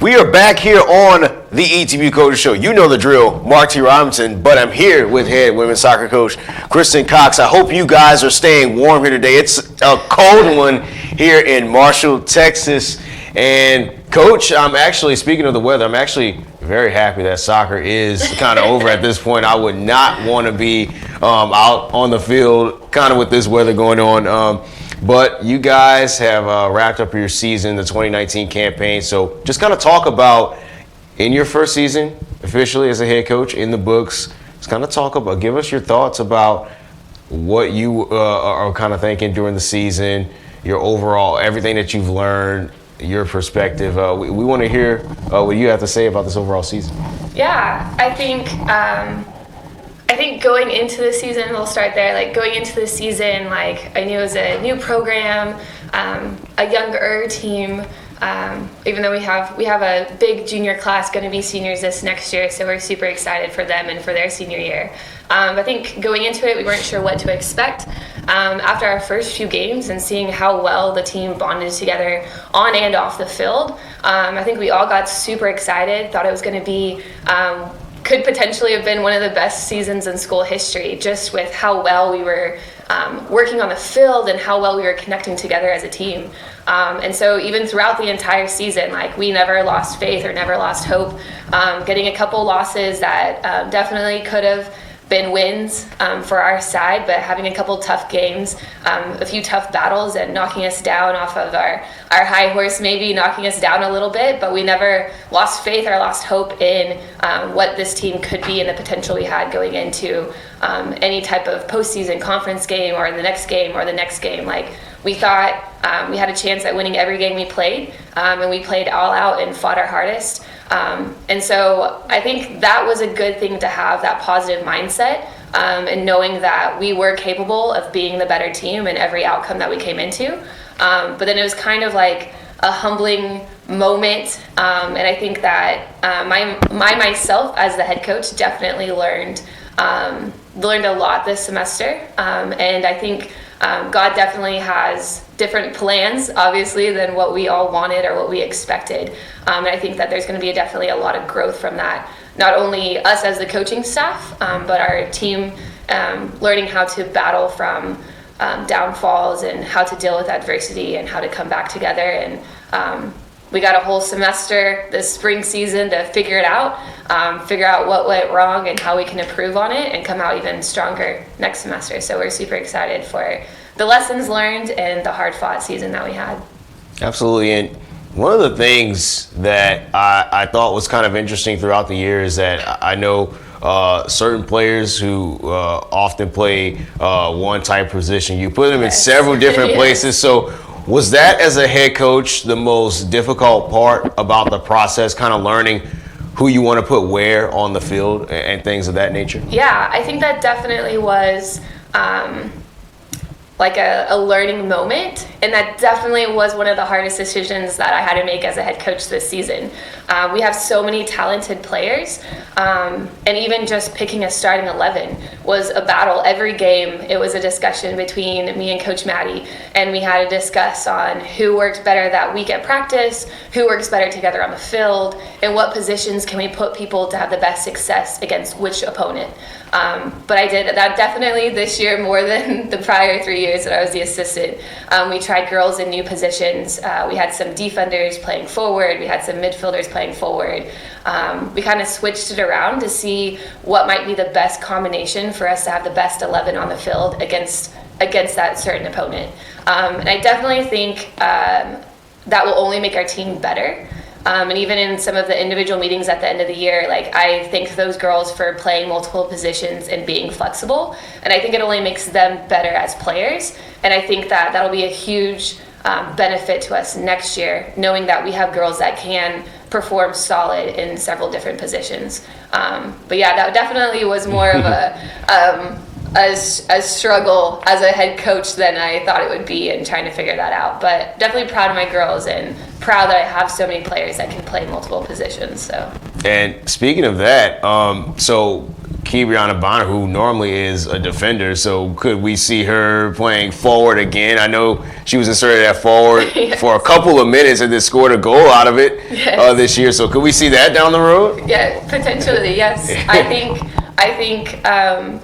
We are back here on the ETB Coaches Show. You know the drill, Mark T. Robinson, but I'm here with head women's soccer coach Kristin Cox. I hope you guys are staying warm here today. It's a cold one here in Marshall, Texas. And Coach, I'm actually, speaking of the weather, I'm actually very happy that soccer is kind of over at this point. I would not want to be out on the field kind of with this weather going on. But you guys have wrapped up your season, the 2019 campaign. So just kind of talk about, in your first season, officially as a head coach, in the books, just kind of talk about, give us your thoughts about what you are kind of thinking during the season, your overall, everything that you've learned, your perspective. We want to hear what you have to say about this overall season. Yeah, I think going into the season, we'll start there. Like going into the season, like I knew it was a new program, a younger team. Even though we have a big junior class going to be seniors this next year, so we're super excited for them and for their senior year. I think going into it, we weren't sure what to expect. After our first few games and seeing how well the team bonded together on and off the field, I think we all got super excited, thought it was going to be could potentially have been one of the best seasons in school history, just with how well we were working on the field and how well we were connecting together as a team. And so even throughout the entire season, like we never lost faith or never lost hope. Getting a couple losses that definitely could have been wins for our side, but having a couple tough games, a few tough battles and knocking us down off of our high horse, maybe knocking us down a little bit, but we never lost faith or lost hope in what this team could be and the potential we had going into any type of postseason conference game or the next game or the next game. Like we thought we had a chance at winning every game we played, and we played all out and fought our hardest. And so I think that was a good thing to have, that positive mindset, and knowing that we were capable of being the better team in every outcome that we came into. But then it was kind of like a humbling moment, and I think that myself as the head coach definitely learned a lot this semester, and I think God definitely has different plans, obviously, than what we all wanted or what we expected. And I think that there's going to be definitely a lot of growth from that. Not only us as the coaching staff, but our team learning how to battle from downfalls and how to deal with adversity and how to come back together. And we got a whole semester this spring season to figure it out, figure out what went wrong and how we can improve on it and come out even stronger next semester. So we're super excited for the lessons learned and the hard-fought season that we had. Absolutely. And one of the things that I thought was kind of interesting throughout the year is that I know certain players who often play one type position. You put them in several different places. So was that, as a head coach, the most difficult part about the process, kind of learning who you want to put where on the field and things of that nature? Yeah, I think that definitely was like a learning moment, and that definitely was one of the hardest decisions that I had to make as a head coach this season. We have so many talented players, and even just picking a starting 11 was a battle. Every game it was a discussion between me and Coach Maddie, and we had to discuss on who worked better that week at practice, who works better together on the field, and what positions can we put people to have the best success against which opponent. But I did that definitely this year more than the prior 3 years that I was the assistant. We tried girls in new positions. We had some defenders playing forward. We had some midfielders playing forward. We kind of switched it around to see what might be the best combination for us to have the best 11 on the field against that certain opponent. And I definitely think that will only make our team better. And even in some of the individual meetings at the end of the year, like I thank those girls for playing multiple positions and being flexible. And I think it only makes them better as players. And I think that that'll be a huge benefit to us next year, knowing that we have girls that can perform solid in several different positions. But yeah, that definitely was more of a struggle as a head coach than I thought it would be in trying to figure that out. But definitely proud of my girls and proud that I have so many players that can play multiple positions. So. And speaking of that, so Kibriana Bonner, who normally is a defender. So could we see her playing forward again? I know she was inserted at forward Yes. for a couple of minutes and then scored a goal out of it this year. So could we see that down the road? Yeah, potentially, yes. I think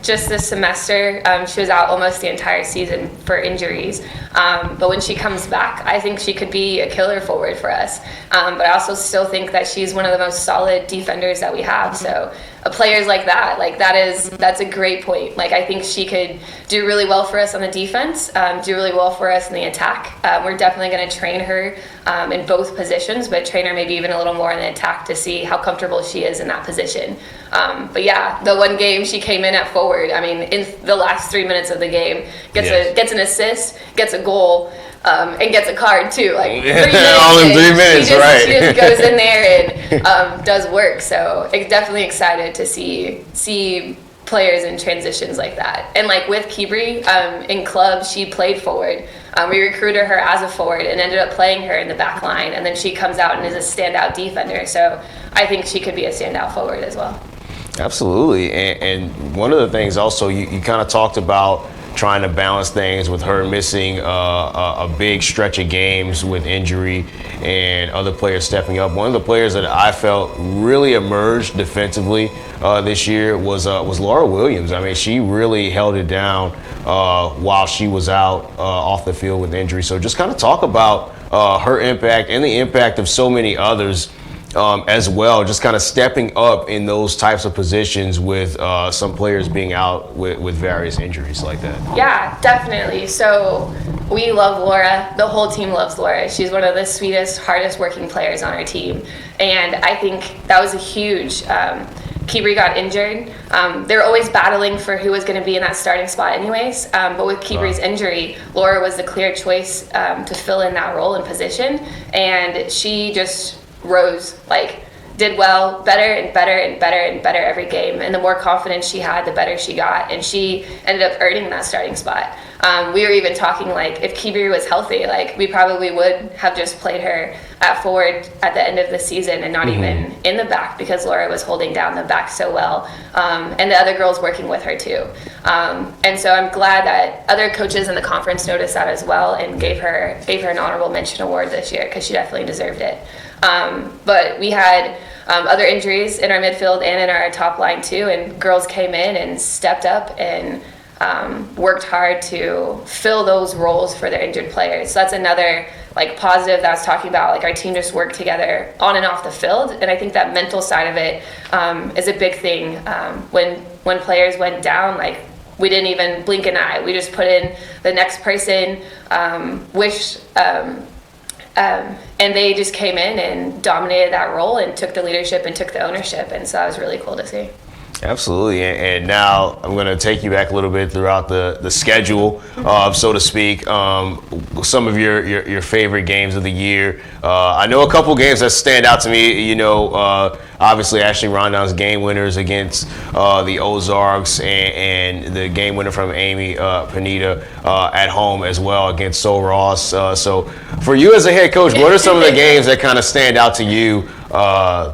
just this semester, she was out almost the entire season for injuries. But when she comes back, I think she could be a killer forward for us. But I also still think that she's one of the most solid defenders that we have. So players like that's a great point. Like, I think she could do really well for us on the defense, do really well for us in the attack. We're definitely going to train her in both positions, but train her maybe even a little more in the attack to see how comfortable she is in that position. But yeah, the one game she came in at forward, I mean, in the last 3 minutes of the game, gets an assist, gets a goal, and gets a card too. Like 3 minutes, all in 3 minutes, right? She just goes in there and does work. So definitely excited to see players in transitions like that. And like with Kibri, in club, she played forward. We recruited her as a forward and ended up playing her in the back line. And then she comes out and is a standout defender. So I think she could be a standout forward as well. Absolutely. And one of the things also, you kind of talked about trying to balance things with her missing a big stretch of games with injury and other players stepping up. One of the players that I felt really emerged defensively this year was Laura Williams. I mean, she really held it down while she was out off the field with injury. So just kind of talk about her impact and the impact of so many others as well, just kind of stepping up in those types of positions with some players being out with various injuries like that. Yeah, definitely. So we love Laura. The whole team loves Laura. She's one of the sweetest, hardest working players on our team. And I think that was a huge... Kibri got injured. They were always battling for who was going to be in that starting spot anyways. But with Kibri's injury, Laura was the clear choice to fill in that role and position. And she just rose, like did well, better and better and better and better every game. And the more confidence she had, the better she got. And she ended up earning that starting spot. We were even talking like if Kibri was healthy, like we probably would have just played her at forward at the end of the season and not even in the back because Laura was holding down the back so well. And the other girls working with her too. And so I'm glad that other coaches in the conference noticed that as well and gave her an honorable mention award this year because she definitely deserved it. But we had other injuries in our midfield and in our top line too, and girls came in and stepped up and worked hard to fill those roles for their injured players. So that's another like positive that I was talking about. Like our team just worked together on and off the field, and I think that mental side of it is a big thing. When players went down, like we didn't even blink an eye. We just put in the next person, and they just came in and dominated that role and took the leadership and took the ownership. And so that was really cool to see. Absolutely. And now I'm going to take you back a little bit throughout the schedule, so to speak. Some of your favorite games of the year. I know a couple games that stand out to me. You know, obviously Ashley Rondon's game winners against the Ozarks and the game winner from Amy Panetta at home as well against Sol Ross. So for you as a head coach, what are some of the games that kind of stand out to you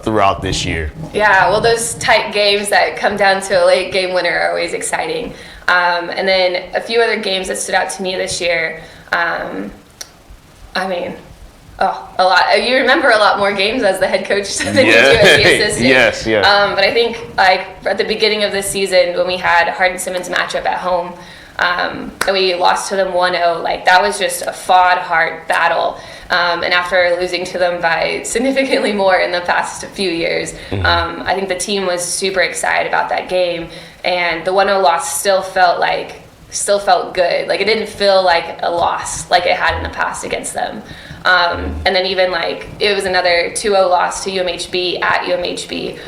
throughout this year? Yeah, well, those tight games that come down to a late game winner are always exciting. And then a few other games that stood out to me this year. A lot. You remember a lot more games as the head coach than you do as the assistant. Yes. But I think like at the beginning of the season when we had Hardin-Simmons matchup at home, and we lost to them 1-0, like that was just a fought, hard battle. And after losing to them by significantly more in the past few years, I think the team was super excited about that game. And the 1-0 loss still felt good. Like it didn't feel like a loss like it had in the past against them. And then even like it was another 2-0 loss to UMHB at UMHB.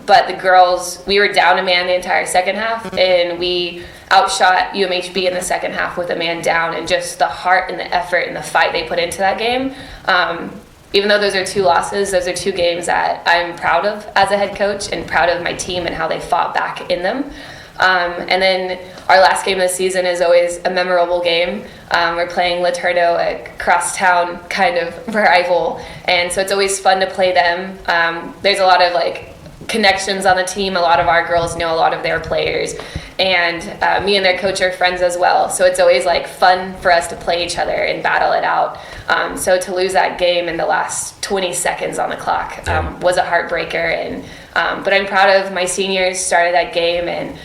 But the girls, we were down a man the entire second half, and we outshot UMHB in the second half with a man down, and just the heart and the effort and the fight they put into that game. Even though those are 2 losses, those are 2 games that I'm proud of as a head coach and proud of my team and how they fought back in them. And then our last game of the season is always a memorable game. We're playing Laterno, a crosstown kind of rival, and so it's always fun to play them. There's a lot of like connections on the team. A lot of our girls know a lot of their players, and me and their coach are friends as well. So it's always like fun for us to play each other and battle it out. So to lose that game in the last 20 seconds on the clock was a heartbreaker. And but I'm proud of my seniors started that game, and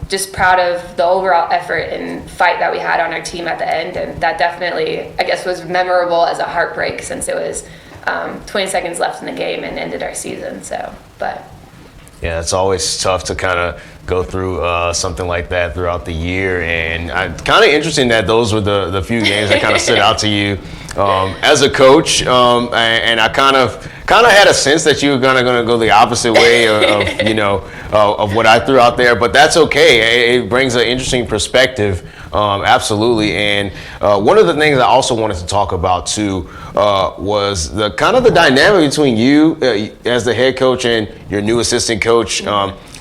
just proud of the overall effort and fight that we had on our team at the end. And that definitely, I guess, was memorable as a heartbreak, since it was 20 seconds left in the game and ended our season. So, but yeah, it's always tough to kind of go through something like that throughout the year, and kind of interesting that those were the few games that kind of stood out to you as a coach. And I kind of had a sense that you were gonna go the opposite way of what I threw out there, but that's okay. It brings an interesting perspective, absolutely. And one of the things I also wanted to talk about too was the kind of the dynamic between you as the head coach and your new assistant coach,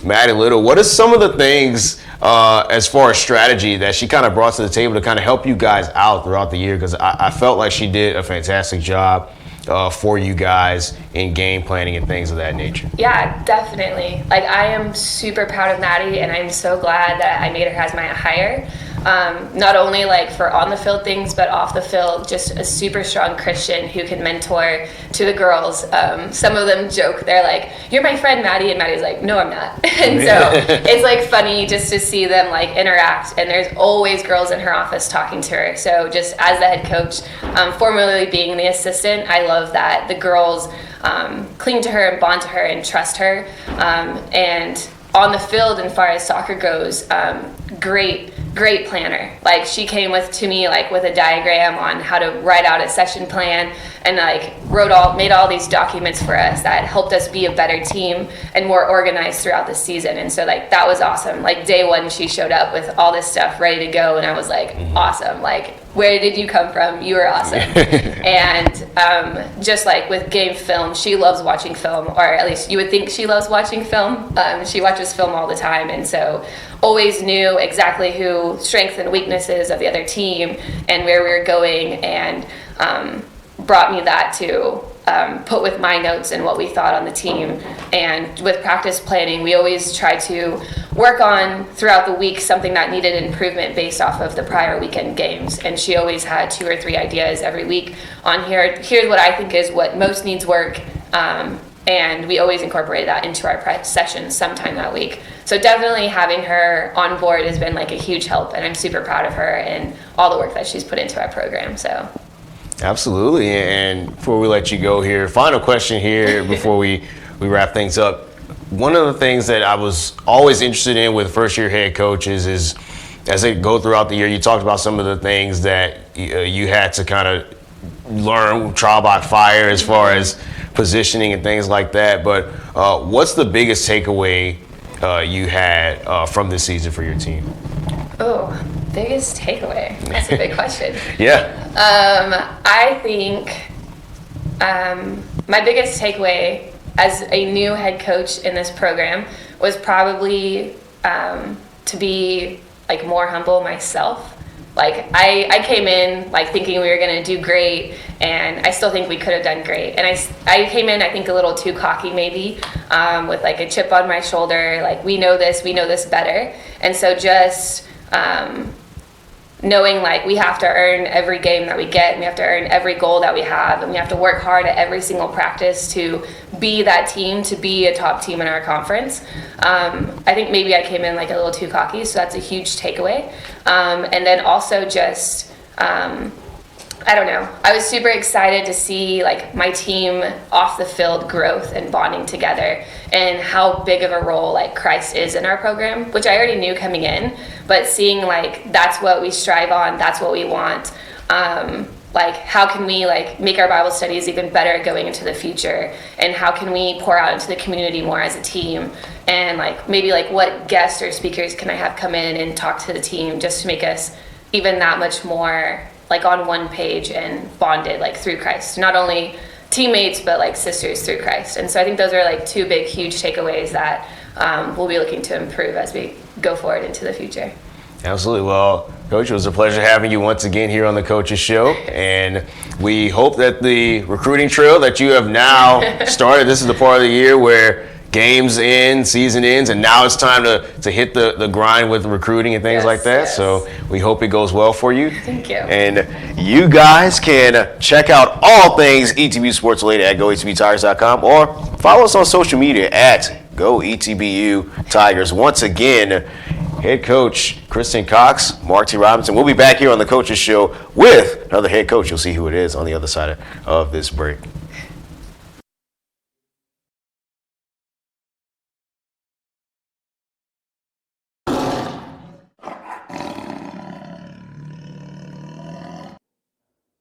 Maddie Little. What are some of the things as far as strategy that she kind of brought to the table to kind of help you guys out throughout the year? Because I felt like she did a fantastic job for you guys in game planning and things of that nature. Yeah, definitely. Like, I am super proud of Maddie, and I'm so glad that I made her as my hire. Not only like for on the field things, but off the field, just a super strong Christian who can mentor to the girls. Some of them joke, they're like, "You're my friend, Maddie," and Maddie's like, "No, I'm not." And so it's like funny just to see them like interact, and there's always girls in her office talking to her. So just as the head coach, formerly being the assistant, I love that the girls cling to her and bond to her and trust her. And on the field, and far as soccer goes, great planner. Like, she came to me with a diagram on how to write out a session plan, and like made all these documents for us that helped us be a better team and more organized throughout the season. And so like that was awesome. Like, day one she showed up with all this stuff ready to go, and I was like, awesome. Like, where did you come from? You were awesome. And just like with game film, she loves watching film, or at least you would think she loves watching film. She watches film all the time, and so always knew exactly who strengths and weaknesses of the other team and where we were going, and brought me that to put with my notes and what we thought on the team. And with practice planning, we always try to work on throughout the week something that needed improvement based off of the prior weekend games. And she always had 2 or 3 ideas every week on here's what I think is what most needs work. And we always incorporate that into our prep sessions sometime that week. So definitely having her on board has been like a huge help, and I'm super proud of her and all the work that she's put into our program. So absolutely. And before we let you go here, final question here before we wrap things up. One of the things that I was always interested in with first-year head coaches is, as they go throughout the year, you talked about some of the things that you had to kind of learn trial by fire as far as positioning and things like that. But what's the biggest takeaway you had from this season for your team? Oh, biggest takeaway. That's a big question. Yeah. I think my biggest takeaway as a new head coach in this program was probably to be like more humble myself. Like, I came in like thinking we were going to do great, and I still think we could have done great. And I came in, I think, a little too cocky maybe, with like a chip on my shoulder, like we know this better. And so just knowing like we have to earn every game that we get, and we have to earn every goal that we have, and we have to work hard at every single practice to be that team, to be a top team in our conference. I think maybe I came in like a little too cocky, so that's a huge takeaway. And then also just, I don't know, I was super excited to see like my team off the field growth and bonding together, and how big of a role like Christ is in our program, which I already knew coming in, but seeing like that's what we strive on, that's what we want. Like, how can we like make our Bible studies even better going into the future, and how can we pour out into the community more as a team, and like maybe like what guests or speakers can I have come in and talk to the team just to make us even that much more like on one page and bonded like through Christ, not only teammates but like sisters through Christ. And so I think those are like 2 big huge takeaways that we'll be looking to improve as we go forward into the future. Absolutely. Well, Coach, it was a pleasure having you once again here on the Coaches Show, and we hope that the recruiting trail that you have now started, this is the part of the year where games end, season ends, and now it's time to hit the grind with recruiting and things like that. Yes. So we hope it goes well for you. Thank you. And you guys can check out all things ETBU sports related at goetbutires.com or follow us on social media at GoETBU Tigers. Once again, head coach Kristin Cox, Mark T. Robinson. We'll be back here on the Coaches Show with another head coach. You'll see who it is on the other side of this break.